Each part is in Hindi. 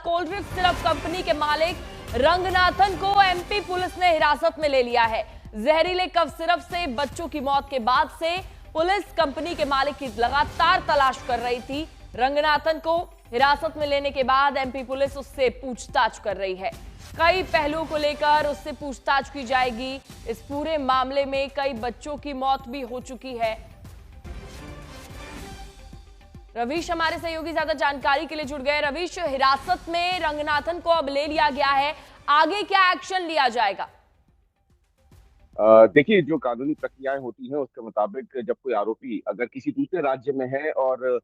कोल्ड ड्रिंक सिरप कंपनी के मालिक रंगनाथन को एमपी पुलिस ने हिरासत में ले लिया है। जहरीले कफ सिरप से बच्चों की मौत के बाद से पुलिस कंपनी के मालिक की लगातार तलाश कर रही थी। रंगनाथन को हिरासत में लेने के बाद एमपी पुलिस उससे पूछताछ कर रही है। कई पहलुओं को लेकर उससे पूछताछ की जाएगी। इस पूरे मामले में कई बच्चों की मौत भी हो चुकी है। रवीश हमारे सहयोगी ज्यादा जानकारी के लिए जुड़ गए। रवीश, हिरासत में रंगनाथन को अब ले लिया गया है, आगे क्या एक्शन लिया जाएगा? देखिए, जो कानूनी प्रक्रियाएं होती हैं उसके मुताबिक जब कोई आरोपी अगर किसी दूसरे राज्य में है और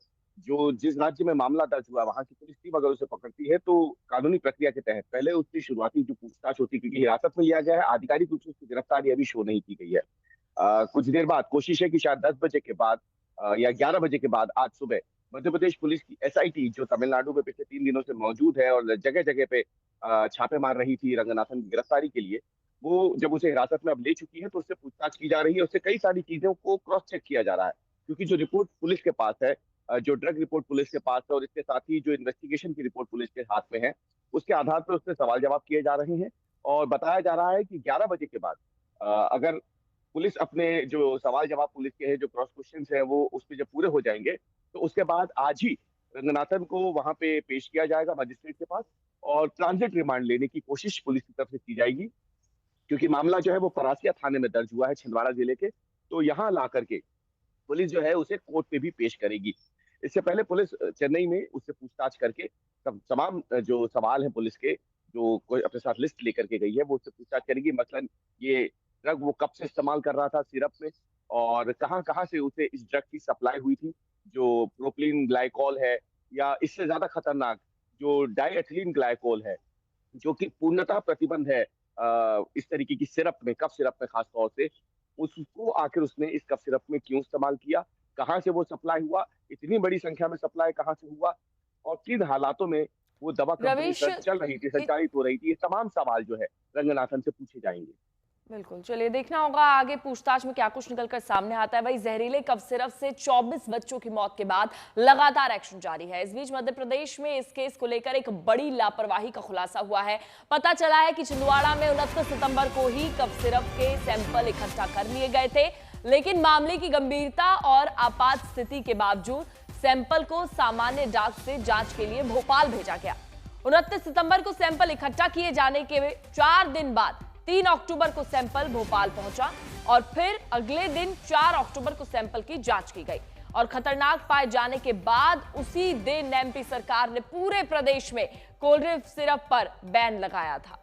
जो जिस राज्य में मामला दर्ज हुआ वहां की पुलिस टीम अगर उसे पकड़ती है तो कानूनी प्रक्रिया के तहत पहले उसकी शुरुआती जो पूछताछ होती है, क्योंकि हिरासत में लिया गया है, आधिकारिक रूप से उसकी गिरफ्तारी अभी शो नहीं की गई है। कुछ देर बाद कोशिश है कि शायद 10 बजे के बाद या 11 बजे के बाद आज सुबह मध्य प्रदेश पुलिस की एसआईटी जो तमिलनाडु में पिछले 3 दिनों से मौजूद है और जगह जगह पे छापे मार रही थी रंगनाथन की गिरफ्तारी के लिए, वो जब उसे हिरासत में अब ले चुकी है तो उससे पूछताछ की जा रही है। उससे कई सारी चीजों को क्रॉस चेक किया जा रहा है, क्योंकि जो रिपोर्ट पुलिस के पास है, जो ड्रग रिपोर्ट पुलिस के पास है और इसके साथ ही जो इन्वेस्टिगेशन की रिपोर्ट पुलिस के हाथ में है, उसके आधार पर उससे सवाल जवाब किए जा रहे हैं। और बताया जा रहा है कि 11 बजे के बाद अगर पुलिस अपने जो सवाल जवाब पुलिस के हैं, जो क्रॉस क्वेश्चन है, वो उस पर जब पूरे हो जाएंगे तो उसके बाद आज ही रंगनाथन को वहां पे पेश किया जाएगा मजिस्ट्रेट के पास और ट्रांजिट रिमांड लेने की कोशिश पुलिस की तरफ से की जाएगी, क्योंकि मामला जो है वो परासिया थाने में दर्ज हुआ है छिंदवाड़ा जिले के। तो यहाँ ला करके पुलिस जो है उसे कोर्ट पे भी पेश करेगी। इससे पहले पुलिस चेन्नई में उससे पूछताछ करके तमाम जो सवाल हैं पुलिस के, जो कोई अपने साथ लिस्ट लेकर के गई है, वो उससे पूछताछ करेगी। मसलन ये ड्रग वो कब से इस्तेमाल कर रहा था सिरप में और कहाँ कहाँ से उसे इस ड्रग की सप्लाई हुई थी, जो प्रोपिलीन ग्लाइकोल है या इससे ज्यादा खतरनाक जो डाइएथिलीन ग्लाइकोल है, जो कि पूर्णतः प्रतिबंध है इस तरीके की सिरप में, कफ सिरप में खास तौर से। उसको आखिर उसने इस कफ सिरप में क्यों इस्तेमाल किया, कहाँ से वो सप्लाई हुआ, इतनी बड़ी संख्या में सप्लाई कहाँ से हुआ और किन हालातों में वो दवा कंपनी रवीश, चल रही थी, संचालित हो रही थी, ये तमाम सवाल जो है रंगनाथन से पूछे जाएंगे। बिल्कुल, चलिए देखना होगा आगे पूछताछ में क्या कुछ निकलकर सामने आता है। भाई, जहरीले कफ सिरप से 24 बच्चों की मौत के बाद लगातार एक्शन जारी है। इस बीच मध्य प्रदेश में इस केस को लेकर एक बड़ी लापरवाही का खुलासा हुआ है। पता चला है कि छिंदवाड़ा में 29 सितंबर को ही कफ सिरप के सैंपल इकट्ठा कर लिए गए थे, लेकिन मामले की गंभीरता और आपात स्थिति के बावजूद सैंपल को सामान्य डाक से जांच के लिए भोपाल भेजा गया। 29 सितंबर को सैंपल इकट्ठा किए जाने के 4 दिन बाद 3 अक्टूबर को सैंपल भोपाल पहुंचा और फिर अगले दिन 4 अक्टूबर को सैंपल की जांच की गई और खतरनाक पाए जाने के बाद उसी दिन एमपी सरकार ने पूरे प्रदेश में कोल्ड ड्रिंक सिरप पर बैन लगाया था।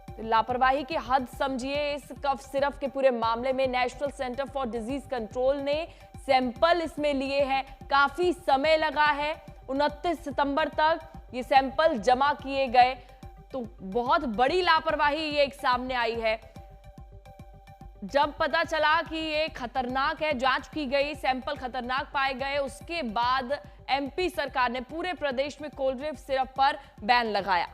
तो लापरवाही की हद समझिए। इस कफ सिरप के पूरे मामले में national centre for disease control ने सैंपल इसमें लिए हैं। काफी समय लगा है, 29 सितंबर तक ये सैंपल जमा किए गए। तो बहुत बड़ी लापरवाही ये एक सामने आई है। जब पता चला कि ये खतरनाक है, जांच की गई, सैंपल खतरनाक पाए गए, उसके बाद एमपी सरकार ने पूरे प्रदेश में कोल्ड ड्रिंक सिरप पर बैन लगाया।